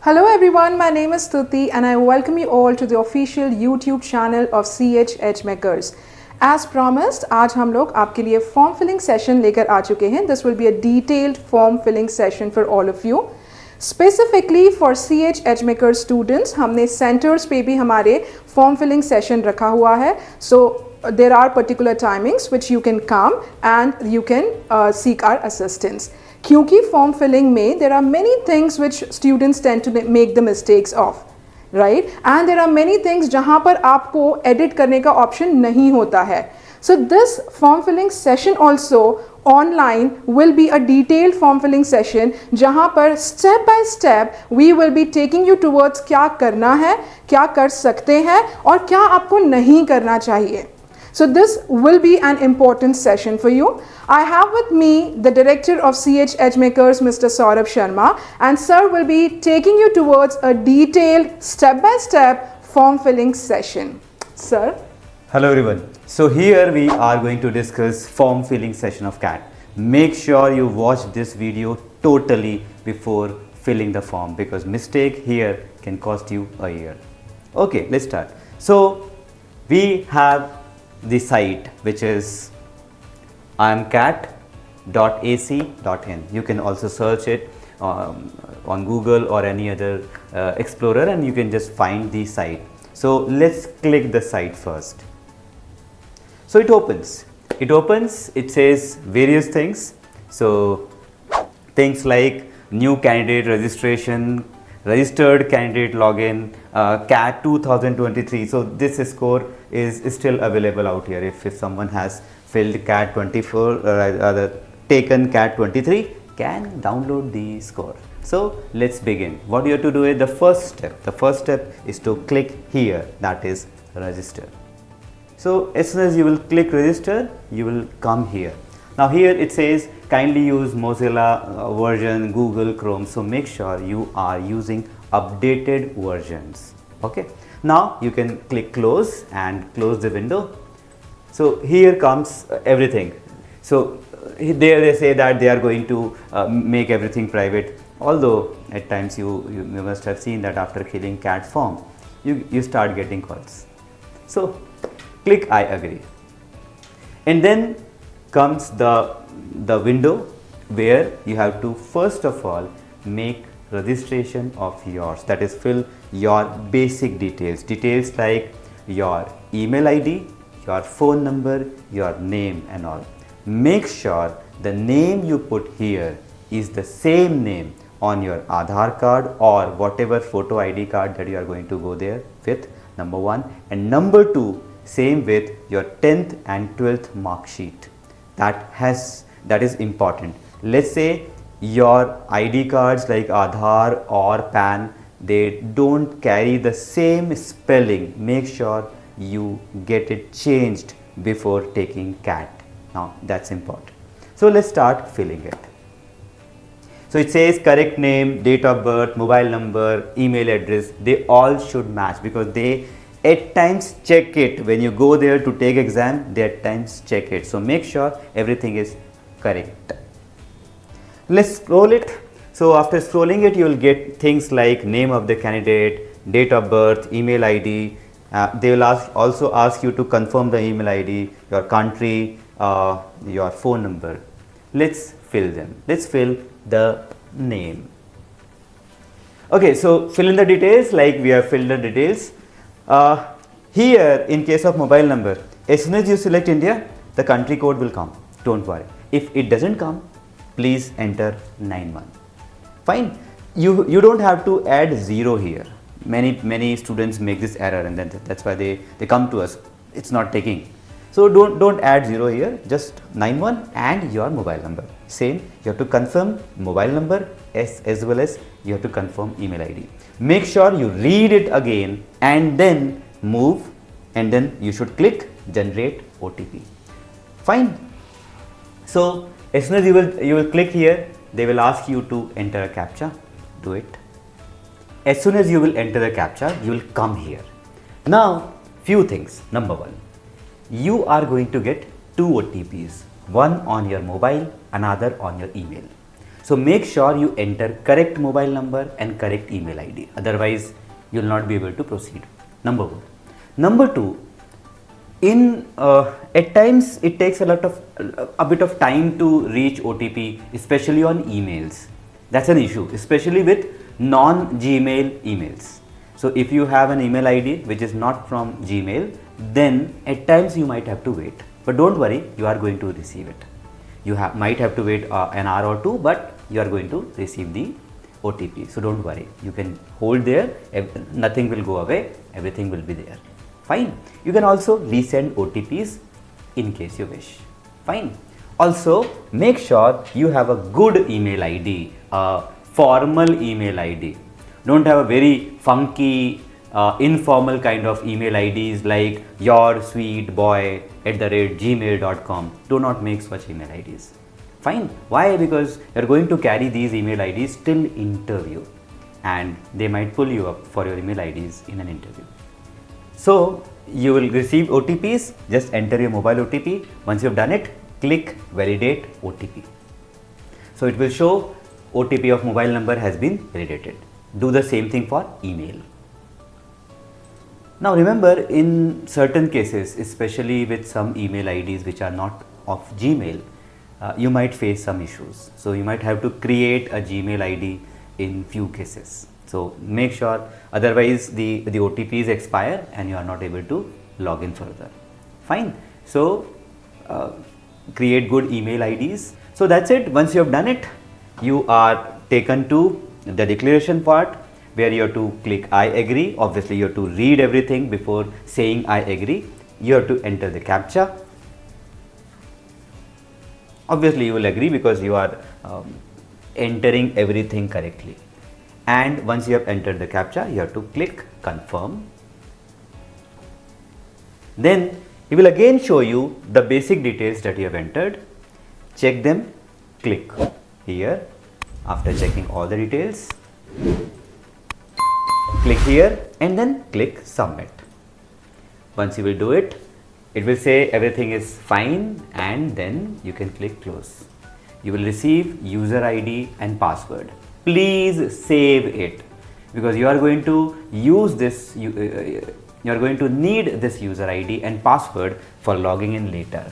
Hello everyone, my name is Stuti and I welcome you all to the official YouTube channel of 𝘄𝘄𝘄𝗄𝗃। As promised, आज हम लोग आपके लिए form filling session लेकर आ चुके हैं. This will be a detailed form filling session for all of you. Specifically for 𝘄𝘄𝘄𝗄𝗃 students, हमने centers पे भी हमारे form filling session रखा हुआ है. So there are particular timings which you can come and you can seek our assistance. क्योंकि form filling में there are many things which students tend to make the mistakes of, right? And there are many things जहाँ पर आपको edit करने का option नहीं होता है. So this form filling session also online will be a detailed form filling session जहाँ पर step by step we will be taking you towards क्या करना है, क्या कर सकते हैं और क्या आपको नहीं करना चाहिए. So this will be an important session for you. I have with me the director of 𝘄𝘄𝘄𝗄𝗃, Mr. Sourabh Sharma, and sir will be taking you towards a detailed step-by-step form filling session. Sir. Hello everyone. So here we are going to discuss form filling session of CAT. Make sure you watch this video totally before filling the form because mistake here can cost you a year. Okay, let's start. So we have the site which is imcat.ac.in. You can also search it on Google or any other explorer and you can just find the site. So let's click the site first. So it opens, it says various things. So things like new candidate registration, registered candidate login, CAT 2023. So this score is still available out here. If someone has filled CAT 24 or taken CAT 23, can download the score. So let's begin. What you have to do is the first step is to click here, that is register. So as soon as you will click register, you will come here. Now here it says kindly use Mozilla version, Google Chrome. So make sure you are using updated versions. Okay. Now you can click close and close the window. So here comes everything. So there they say that they are going to make everything private. Although at times you must have seen that after filling CAT form, you start getting calls. So click I agree. And then comes the window where you have to first of all make registration of yours, that is fill your basic details like your email ID, your phone number, your name and all. Make sure the name you put here is the same name on your Aadhaar card or whatever photo ID card that you are going to go there with, number one, and number two, same with your 10th and 12th mark sheet. That is important. Let's say your ID cards like Aadhaar or PAN, they don't carry the same spelling. Make sure you get it changed before taking CAT. Now that's important. So let's start filling it. So it says correct name, date of birth, mobile number, email address, they all should match because they at times check it when you go there to take exam. They at times check it. So make sure everything is correct. Let's scroll it. So after scrolling it, you will get things like name of the candidate, date of birth, email ID. They will also ask you to confirm the email ID, your country, your phone number. Let's fill them. Let's fill the name. Okay, so fill in the details like we have filled the details. Here in case of mobile number, as soon as you select India, the country code will come. Don't worry. If it doesn't come, please enter 91. Fine. You don't have to add 0 here. Many students make this error and then that's why they come to us. It's not taking. So don't add 0 here. Just 91 and your mobile number. Same. You have to confirm mobile number as well as you have to confirm email ID. Make sure you read it again and then move and then you should click generate OTP. Fine. So as soon as you will click here, they will ask you to enter a CAPTCHA. Do it. As soon as you will enter the CAPTCHA, you will come here. Now few things. Number one, you are going to get 2 OTPs, one on your mobile, another on your email. So make sure you enter correct mobile number and correct email ID. Otherwise, you will not be able to proceed. Number one. Number two, at times it takes a bit of time to reach OTP, especially on emails. That's an issue, especially with non-Gmail emails. So if you have an email ID which is not from Gmail, then at times you might have to wait. But don't worry, you are going to receive it. You might have to wait an hour or two, but you are going to receive the OTP. So don't worry, you can hold there, nothing will go away, everything will be there. Fine. You can also resend OTPs in case you wish. Fine. Also, make sure you have a good email ID, a formal email ID. Don't have a very funky, informal kind of email IDs like yoursweetboy@gmail.com. Do not make such email IDs. Fine. Why? Because you are going to carry these email IDs till interview, and they might pull you up for your email IDs in an interview. So you will receive OTPs, just enter your mobile OTP. Once you have done it, click validate OTP. So it will show OTP of mobile number has been validated. Do the same thing for email. Now remember, in certain cases, especially with some email IDs which are not of Gmail, you might face some issues. So you might have to create a Gmail ID in few cases. So make sure, otherwise the OTPs expire and you are not able to log in further. Fine. So create good email IDs. So that's it. Once you have done it, you are taken to the declaration part where you have to click I agree. Obviously you have to read everything before saying I agree. You have to enter the CAPTCHA. Obviously you will agree because you are entering everything correctly. And once you have entered the CAPTCHA, you have to click confirm. Then it will again show you the basic details that you have entered. Check them, click here. After checking all the details, click here and then click submit. Once you will do it, it will say everything is fine, and then you can click close. You will receive user ID and password. Please save it, because you are going to use this, you are going to need this user ID and password for logging in later.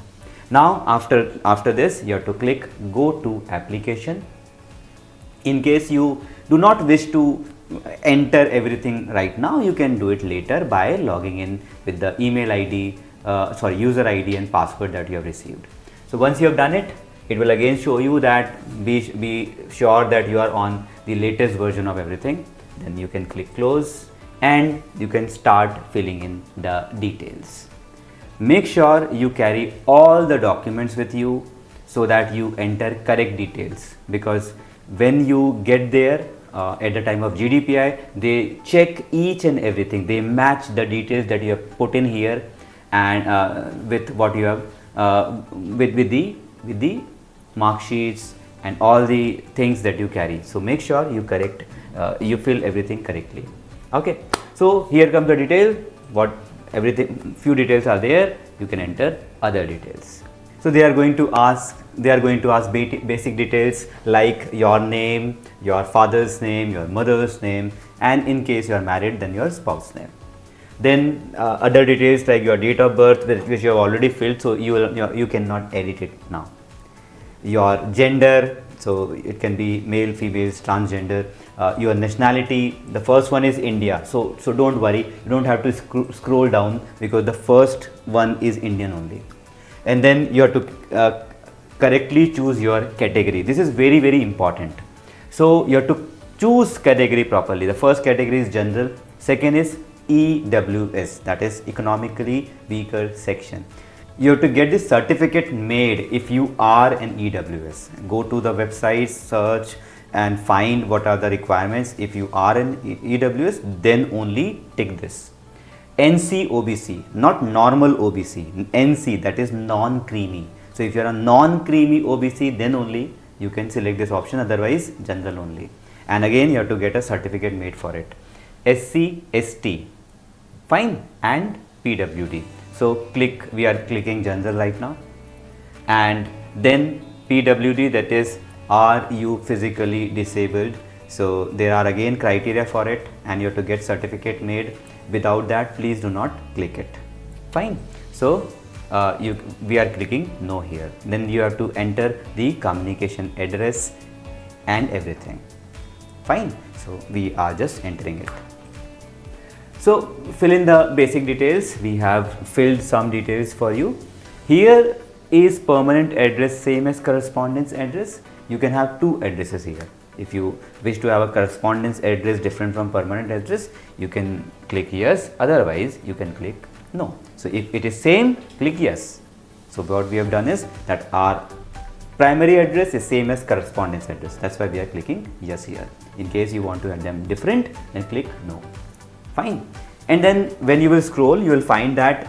Now after this, you have to click go to application. In case you do not wish to enter everything right now, you can do it later by logging in with the email ID, user ID and password that you have received. So once you have done it, it will again show you that be sure that you are on the latest version of everything. Then you can click close and you can start filling in the details. Make sure you carry all the documents with you so that you enter correct details, because when you get there at the time of GDPI, they check each and everything. They match the details that you have put in here and with what you have with the mark sheets and all the things that you carry. So make sure you you fill everything correctly. Okay. So here comes the detail. Few details are there. You can enter other details. So they are going to ask basic details like your name, your father's name, your mother's name, and in case you are married, then your spouse's name. Then other details like your date of birth, which you have already filled, so you cannot edit it now. Your gender, so it can be male, females, transgender. Your nationality, the first one is India, so don't worry, you don't have to scroll down because the first one is Indian only. And then you have to correctly choose your category. This is very, very important. So you have to choose category properly. The first category is general, second is EWS, that is economically weaker section. You have to get this certificate made if you are an EWS. Go to the website, search and find what are the requirements. If you are an EWS, then only tick this. NC OBC, not normal OBC, NC, that is non-creamy. So if you are a non-creamy OBC, then only you can select this option, otherwise general only. And again you have to get a certificate made for it. SC, ST, fine, and PWD. So we are clicking general right now, and then PWD, that is are you physically disabled? So there are again criteria for it, and you have to get certificate made. Without that, please do not click it. Fine. So we are clicking no here. Then you have to enter the communication address and everything. Fine. So we are just entering it. So fill in the basic details. We have filled some details for you. Here is permanent address same as correspondence address. You can have two addresses here. If you wish to have a correspondence address different from permanent address, you can click yes, otherwise you can click no. So if it is same, click yes. So what we have done is that our primary address is same as correspondence address. That's why we are clicking yes here. In case you want to have them different, then click no. Fine. And then when you will scroll, you will find that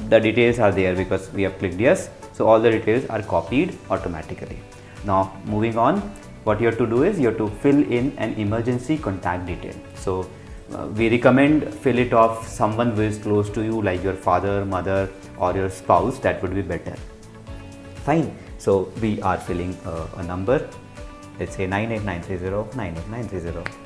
the details are there because we have clicked yes. So all the details are copied automatically. Now moving on, what you have to do is you have to fill in an emergency contact detail. So we recommend fill it of someone who is close to you, like your father, mother or your spouse. That would be better. Fine. So we are filling a number. Let's say 98930 98930.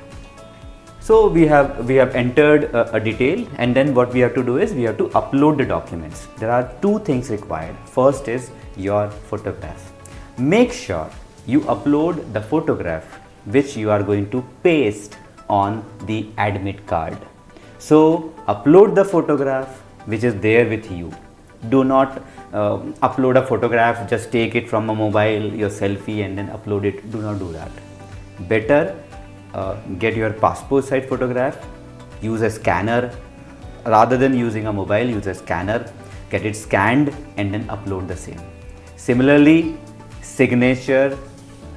So we have entered a detail, and then what we have to do is we have to upload the documents. There are two things required. First is your photograph. Make sure you upload the photograph which you are going to paste on the admit card. So upload the photograph which is there with you. Do not upload a photograph, just take it from a mobile, your selfie, and then upload it. Do not do that. Better get your passport size photograph, use a scanner. Rather than using a mobile, use a scanner, get it scanned and then upload the same. Similarly, signature,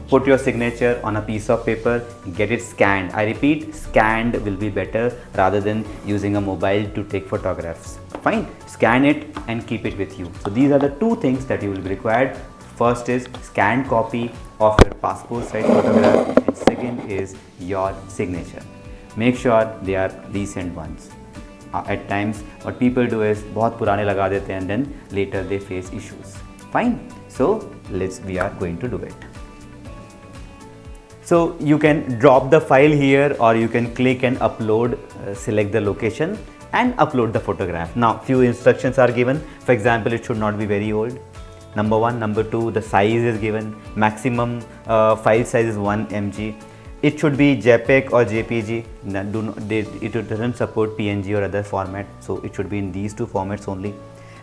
put your signature on a piece of paper, get it scanned. I repeat, scanned will be better rather than using a mobile to take photographs. Fine, scan it and keep it with you. So these are the two things that you will be required. First is scanned copy of your passport size photograph, and second is your signature. Make sure they are recent ones. At times what people do is बहुत पुराने लगा देते हैं and then later they face issues. Fine. So we are going to do it. So you can drop the file here, or you can click and upload, select the location and upload the photograph. Now few instructions are given. For example, it should not be very old. Number 1, number 2, the size is given. Maximum file size is 1 MB. It should be JPEG or JPG. It doesn't support PNG or other format, so it should be in these two formats only.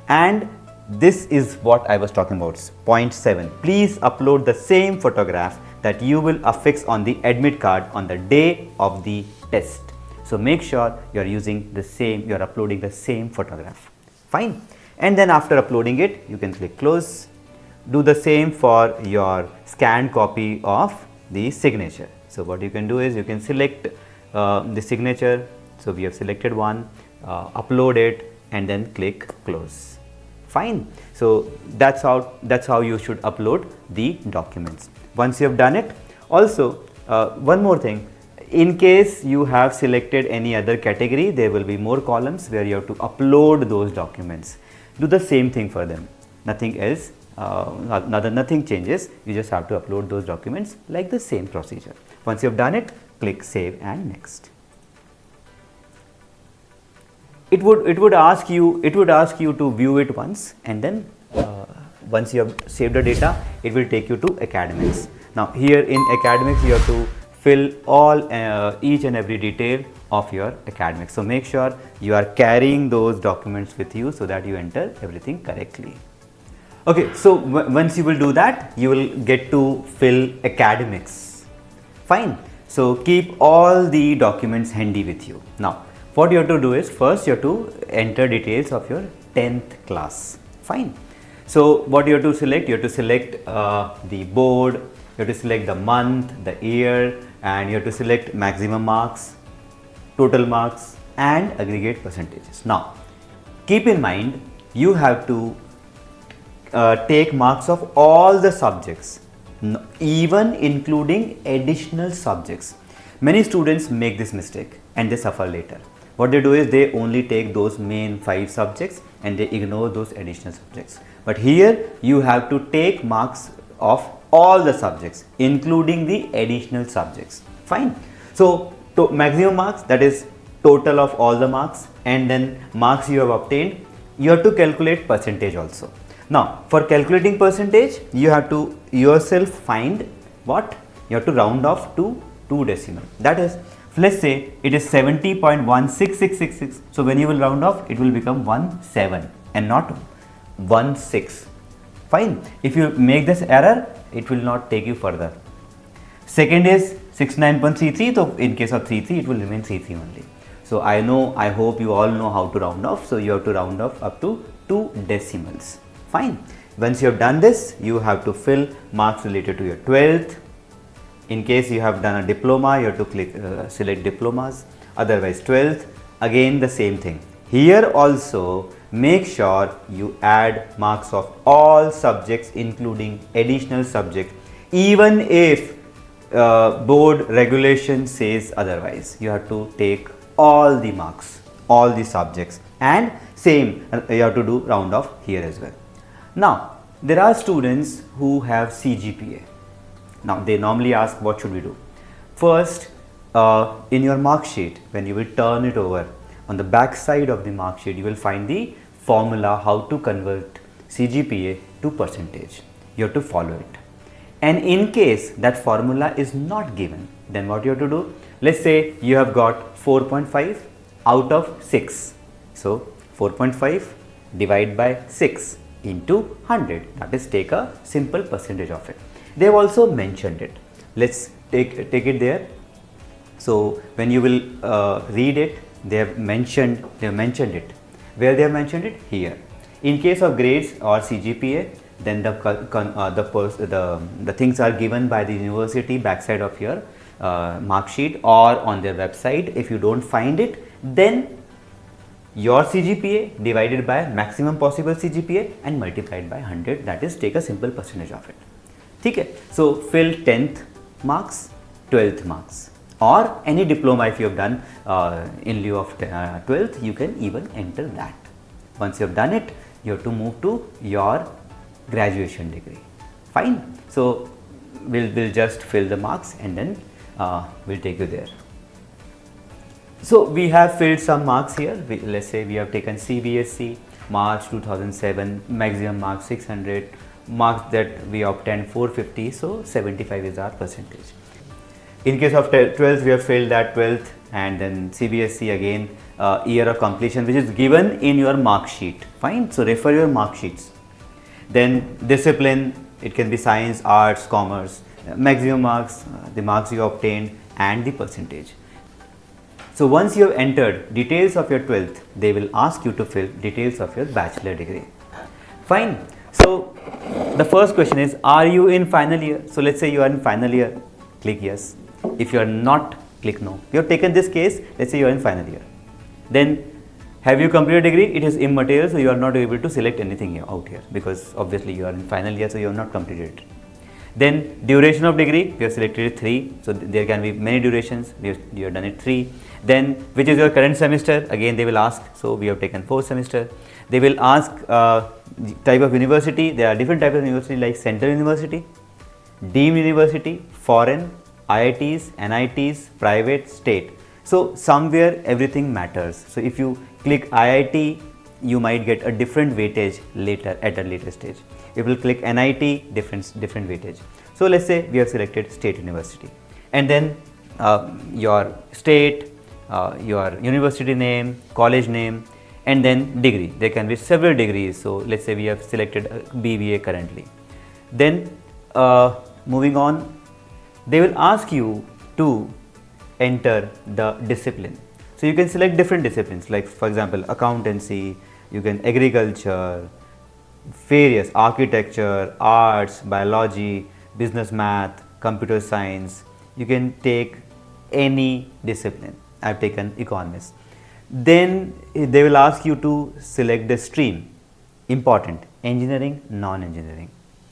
And this is what I was talking about. Point 7. Please upload the same photograph that you will affix on the admit card on the day of the test. So make sure you are using the same, you are uploading the same photograph. Fine. And then after uploading it, you can click close. Do the same for your scanned copy of the signature. So what you can do is you can select the signature. So we have selected one, upload it and then click close. Fine. So that's how you should upload the documents. Once you have done it, also one more thing, in case you have selected any other category, there will be more columns where you have to upload those documents. Do the same thing for them. Nothing else, nothing changes. You just have to upload those documents like the same procedure. Once you have done it, click save and next. It would ask you to view it once, and then once you have saved the data, it will take you to academics. Now here in academics, you have to fill all each and every detail of your academics. So make sure you are carrying those documents with you so that you enter everything correctly. Okay, so once you will do that, you will get to fill academics. Fine. So keep all the documents handy with you. Now what you have to do is, first you have to enter details of your 10th class. Fine. So what you have to select, the board, you have to select the month, the year, and you have to select maximum marks, total marks and aggregate percentages. Now keep in mind, you have to take marks of all the subjects, even including additional subjects. Many students make this mistake and they suffer later. What they do is they only take those main 5 subjects and they ignore those additional subjects. But here you have to take marks of all the subjects including the additional subjects. Fine. So maximum marks, that is total of all the marks, and then marks you have obtained. You have to calculate percentage also. Now for calculating percentage, you have to yourself find what? You have to round off to 2 decimal. That is, let's say it is 70.16666. So when you will round off, it will become 17 and not 16. Fine. If you make this error, it will not take you further. Second is 69.33. So in case of 33, it will remain 33 only. So I hope you all know how to round off. So you have to round off up to 2 decimals. Fine. Once you have done this, you have to fill marks related to your 12th. In case you have done a diploma, you have to select diplomas. Otherwise 12th, again the same thing. Here also make sure you add marks of all subjects including additional subjects, even if board regulation says otherwise. You have to take all the marks, all the subjects, and same you have to do round off here as well. Now there are students who have CGPA. Now they normally ask, what should we do? First, in your mark sheet, when you will turn it over, on the back side of the mark sheet you will find the formula how to convert CGPA to percentage. You have to follow it. And in case that formula is not given, then what you have to do? Let's say you have got 4.5 out of 6. So 4.5 divide by 6 into 100, that is, take a simple percentage of it. They have also mentioned it. Let's take it there. So when you will read it, they have mentioned it. Where they have mentioned it? Here. In case of grades or CGPA, then the things are given by the university backside of your mark sheet or on their website. If you don't find it, then your CGPA divided by maximum possible CGPA and multiplied by 100, that is, take a simple percentage of it. Okay. So fill 10th marks, 12th marks, or any diploma if you have done in lieu of 12th, you can even enter that. Once you have done it, you have to move to your graduation degree. Fine. So we'll just fill the marks and then we'll take you there. So we have filled some marks here. Let's say we have taken CBSE, March 2007, maximum marks 600, marks that we obtained 450, so 75 is our percentage. In case of 12th, we have filled that 12th, and then CBSE again, year of completion, which is given in your mark sheet. Fine. So refer your mark sheets. Then discipline, it can be science, arts, commerce, maximum marks, the marks you obtained, and the percentage. So once you have entered details of your 12th, they will ask you to fill details of your bachelor degree. Fine. So the first question is, are you in final year? So let's say you are in final year, click yes. If you are not, click no. You have taken this case, let's say you are in final year. Then have you completed degree? It is immaterial, so you are not able to select anything out here because obviously you are in final year, so you have not completed it. Then duration of degree, we have selected 3, so there can be many durations, you have done it 3. Then which is your current semester, again they will ask, so we have taken 4th semester. They will ask type of university. There are different types of university like central university, deemed university, foreign, IITs, NITs, private, state. So somewhere everything matters. So if you click IIT, you might get a different weightage later at a later stage. If you click NIT, different weightage. So let's say we have selected state university, and then your state, your university name, college name, and then degree. There can be several degrees. So let's say we have selected BBA currently. Then moving on, they will ask you to enter the discipline. So you can select different disciplines, like for example accountancy, you can agriculture, various architecture, arts, biology, business math, computer science. You can take any discipline. I have taken economics. Then they will ask you to select the stream. Important, engineering, non-engineering,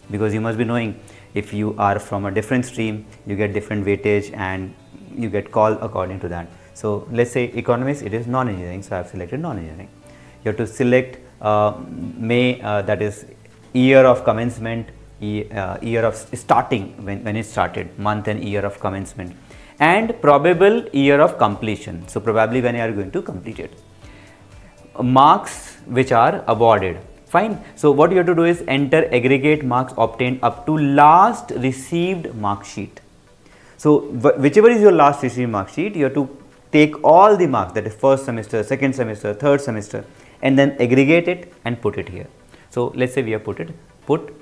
because you must be knowing if you are from a different stream, you get different weightage and you get called according to that. So let's say economics, it is non-engineering, so I have selected non-engineering. You have to select that is year of commencement, year of starting, when it started, month and year of commencement, and probable year of completion. So probably when you are going to complete it. Marks which are awarded. Fine. So what you have to do is enter aggregate marks obtained up to last received mark sheet. So whichever is your last received mark sheet, you have to take all the marks, that is first semester, second semester, third semester, and then aggregate it and put it here. So let's say we have put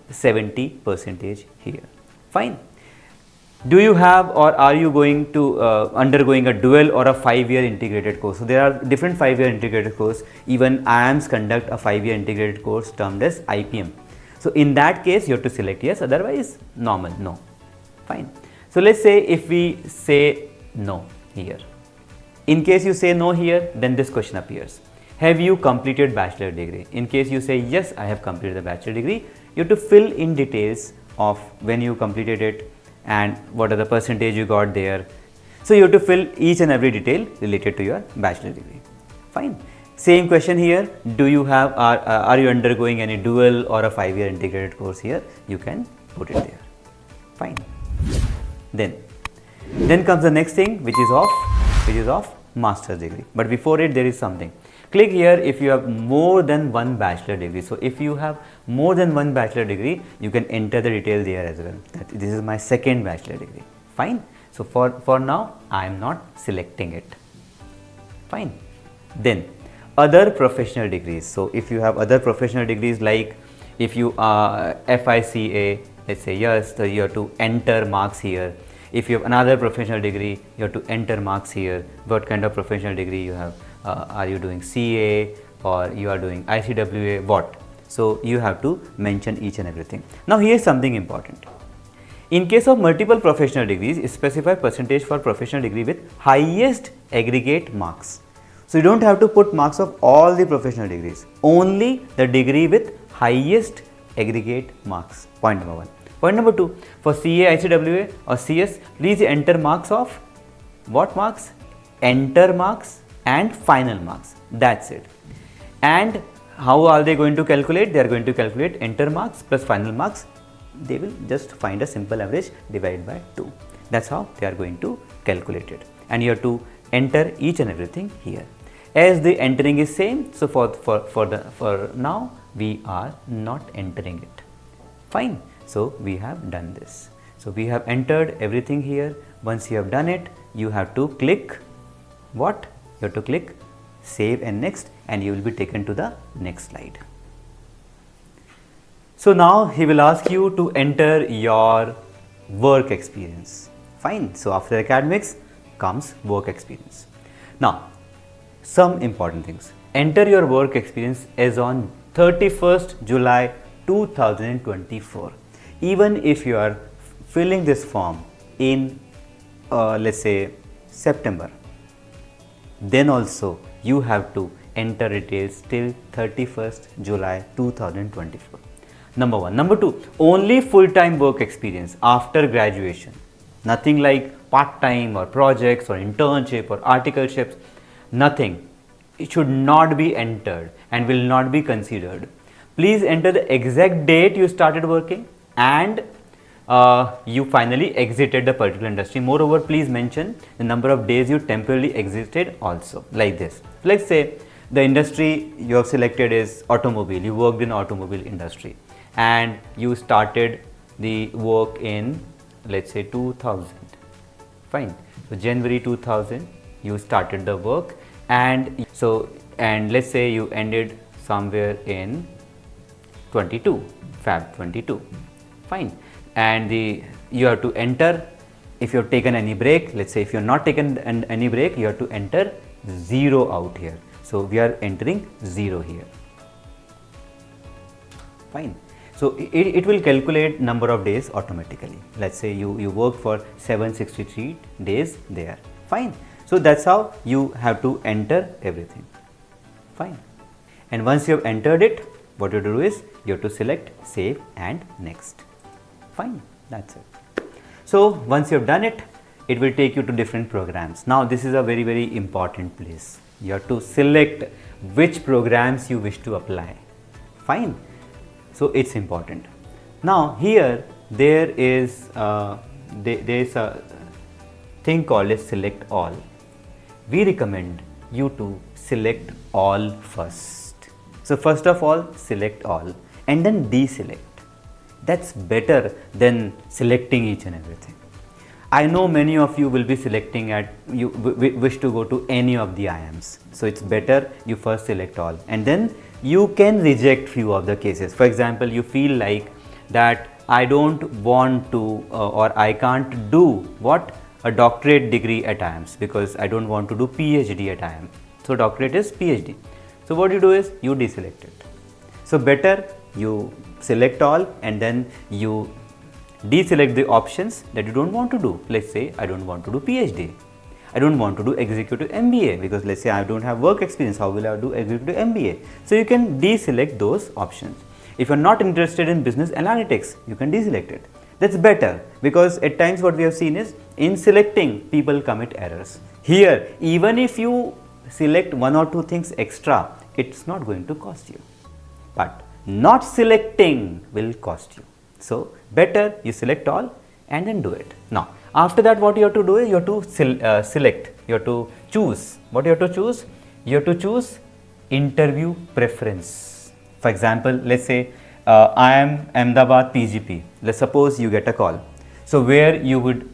70% here. Fine. Do you have, or are you going to undergoing a dual or a 5-year integrated course? So there are different 5-year integrated course. Even IIMs conduct a 5-year integrated course termed as IPM. So in that case, you have to select yes, otherwise normal, no. Fine. So let's say if we say no here. In case you say no here, then this question appears. Have you completed bachelor degree? In case you say yes, I have completed the bachelor degree, you have to fill in details of when you completed it and what are the percentage you got there. So you have to fill each and every detail related to your bachelor degree. Fine. Same question here. Do you have, are you undergoing any dual or a 5-year integrated course here? You can put it there. Fine. Then comes the next thing, which is of master's degree. But before it, there is something. Click here if you have more than one bachelor degree. So if you have more than one bachelor degree, you can enter the detail there as well. That this is my second bachelor degree. Fine. So for now, I am not selecting it. Fine. Then other professional degrees. So if you have other professional degrees, like if you are FICA, let's say yes, so you have to enter marks here. If you have another professional degree, you have to enter marks here. What kind of professional degree you have? Are you doing CA or you are doing ICWA? What? So you have to mention each and everything. Now here is something important. In case of multiple professional degrees, specify percentage for professional degree with highest aggregate marks. So you don't have to put marks of all the professional degrees, only the degree with highest aggregate marks. Point number 1. Point number 2, for CA, ICWA or CS, please enter marks of what marks? Enter marks and final marks. That's it. And how are they going to calculate? They are going to calculate enter marks plus final marks. They will just find a simple average, divide by 2. That's how they are going to calculate it. And you have to enter each and everything here. As the entering is same, so for now we are not entering it. Fine. So we have done this. So we have entered everything here. Once you have done it, you have to click what? You have to click save and next, and you will be taken to the next slide. So now he will ask you to enter your work experience. Fine. So after academics comes work experience. Now some important things. Enter your work experience as on 31st July 2024. Even if you are filling this form in let's say September, then also you have to enter details till 31st July 2024. Number 1. Number 2, only full-time work experience after graduation. Nothing like part-time or projects or internship or articleships. Nothing. It should not be entered and will not be considered. Please enter the exact date you started working and you finally exited the particular industry. Moreover, please mention the number of days you temporarily exited also, like this. Let's say the industry you have selected is automobile. You worked in automobile industry and you started the work in, let's say, 2000. Fine. So January 2000 you started the work, and let's say you ended somewhere in 22, Feb 22. Fine. And you have to enter if you have taken any break. Let's say if you have not taken any break, you have to enter 0 out here. So we are entering 0 here. Fine. So it will calculate number of days automatically. Let's say you work for 763 days there. Fine. So that's how you have to enter everything. Fine. And once you have entered it, what you do is you have to select save and next. Fine. That's it. So once you have done it, it will take you to different programs. Now this is a very, very important place. You have to select which programs you wish to apply. Fine. So it's important. Now here there is a thing called as select all. We recommend you to select all first. So first of all, select all and then deselect. That's better than selecting each and everything. I know many of you will be selecting you wish to go to any of the IIMs. So it's better you first select all and then you can reject few of the cases. For example, you feel like that I don't want to or I can't do what? A doctorate degree at IIMs because I don't want to do PhD at IIM. So doctorate is PhD. So what you do is you deselect it. So better you select all and then you deselect the options that you don't want to do. Let's say I don't want to do PhD. I don't want to do executive MBA because let's say I don't have work experience. How will I do executive MBA? So you can deselect those options. If you're not interested in business analytics, you can deselect it. That's better because at times what we have seen is in selecting people commit errors. Here, even if you select one or two things extra, it's not going to cost you. But not selecting will cost you. So better you select all and then do it. Now after that what you have to do is you have to select, you have to choose. What you have to choose? You have to choose interview preference. For example, let's say I am Ahmedabad PGP. Let's suppose you get a call. So where you would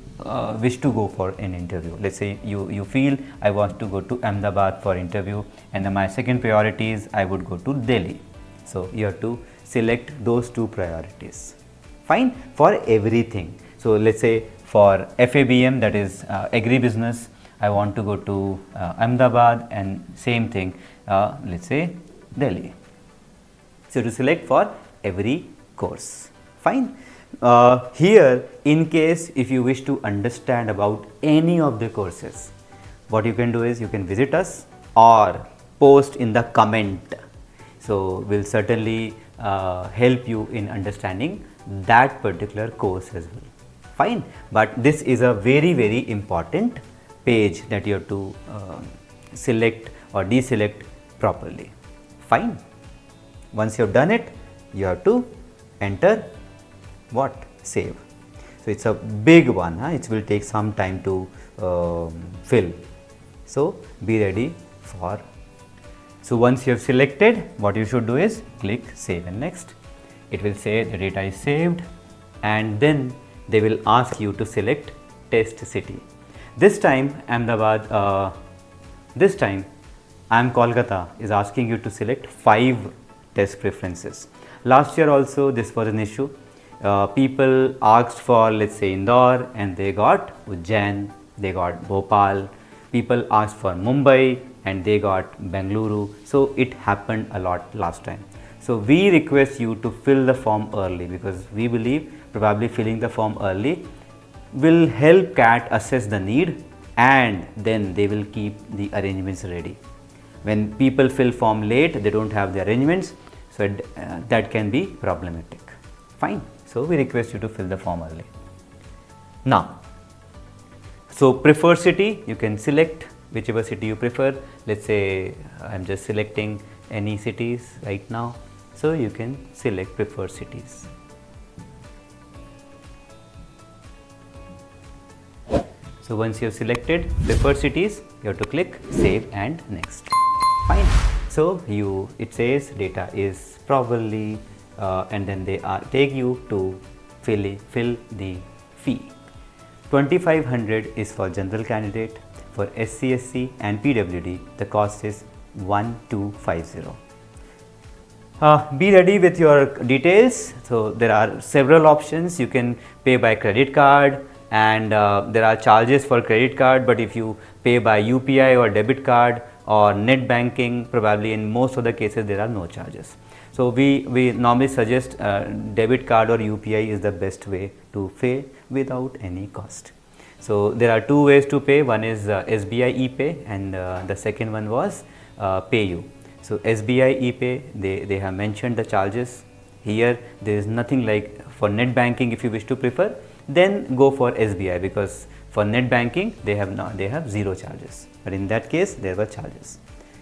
wish to go for an interview. Let's say you feel I want to go to Ahmedabad for interview and then my second priority is I would go to Delhi. So you have to select those two priorities. Fine for everything. So let's say for FABM, that is agribusiness, I want to go to Ahmedabad and same thing, let's say Delhi. So to select for every course. Fine. Here in case if you wish to understand about any of the courses, what you can do is you can visit us or post in the comment. So we'll certainly help you in understanding that particular course as well. Fine. But this is a very important page that you have to select or deselect properly. Fine. Once you have done it, you have to enter what? Save. So it's a big one. It will take some time to fill. So be ready for. So once you have selected, what you should do is click save and next. It will say the data is saved and then they will ask you to select test city. This time Ahmedabad, this time IIM Kolkata is asking you to select 5 test preferences. Last year also this was an issue. People asked for let's say Indore and they got Ujjain, they got Bhopal. People asked for Mumbai and they got Bengaluru. So it happened a lot last time. So we request you to fill the form early because we believe probably filling the form early will help CAT assess the need and then they will keep the arrangements ready. When people fill form late, they don't have the arrangements, so that can be problematic. Fine. So we request you to fill the form early. Now, so preferred city, you can select whichever city you prefer. Let's say I'm just selecting any cities right now. So you can select preferred cities. So once you have selected preferred cities, you have to click save and next. Fine. So it says data is properly and then they take you to fill the fee. 2500 is for general candidate. For SC, SC and PWD, the cost is 1250. Be ready with your details. So there are several options. You can pay by credit card and there are charges for credit card, but if you pay by UPI or debit card or net banking, probably in most of the cases there are no charges. So we normally suggest debit card or UPI is the best way to pay without any cost. So there are 2 ways to pay. One is SBI ePay and the second one was PayU. So SBI ePay, they have mentioned the charges. Here there is nothing like for net banking. If you wish to prefer, then go for SBI because for net banking they have 0 charges. But in that case there were charges.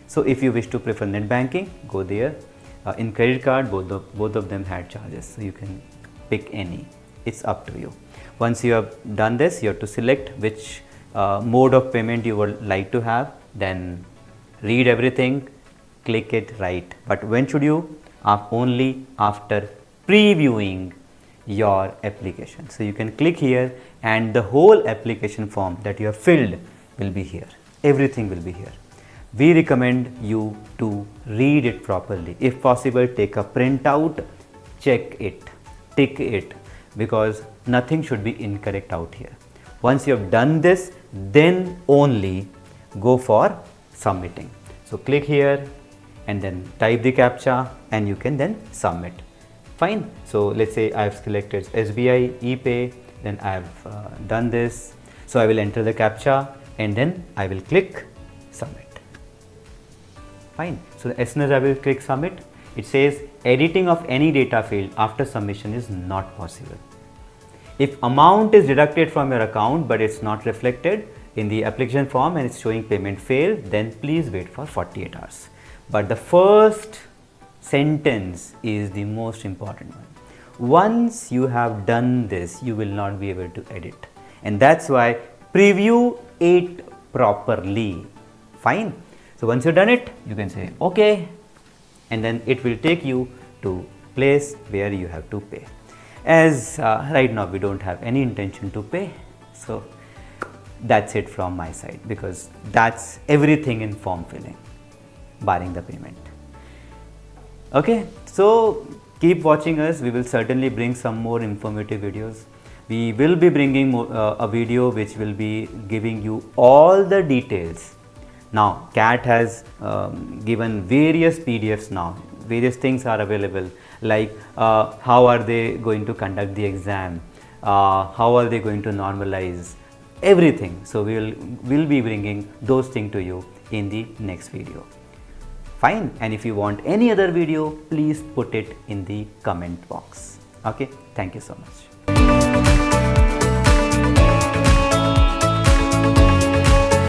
So if you wish to prefer net banking, go there. In credit card, both of them had charges. So you can pick any. It's up to you. Once you have done this, you have to select which mode of payment you would like to have, then read everything, click it, right. But when should you? Only after previewing your application. So you can click here and the whole application form that you have filled will be here. Everything will be here. We recommend you to read it properly. If possible, take a printout, check it, tick it, because nothing should be incorrect out here. Once you have done this, then only go for submitting. So click here and then type the CAPTCHA and you can then submit. Fine. So let's say I have selected SBI ePay, then I have done this. So I will enter the CAPTCHA and then I will click submit. Fine. So as soon as I will click submit, it says editing of any data field after submission is not possible. If amount is deducted from your account but it's not reflected in the application form and it's showing payment failed, then please wait for 48 hours. But the first sentence is the most important one. Once you have done this, you will not be able to edit, and that's why preview it properly. Fine. So once you've done it, you can say okay, and then it will take you to place where you have to pay. As right now we don't have any intention to pay, so that's it from my side, because that's everything in form filling, barring the payment. Okay, so keep watching us. We will certainly bring some more informative videos. We will be bringing a video which will be giving you all the details. Now CAT has given various PDFs now. Various things are available, like how are they going to conduct the exam, how are they going to normalize, everything. So we'll be bringing those things to you in the next video. Fine. And if you want any other video, please put it in the comment box. Okay. Thank you so much.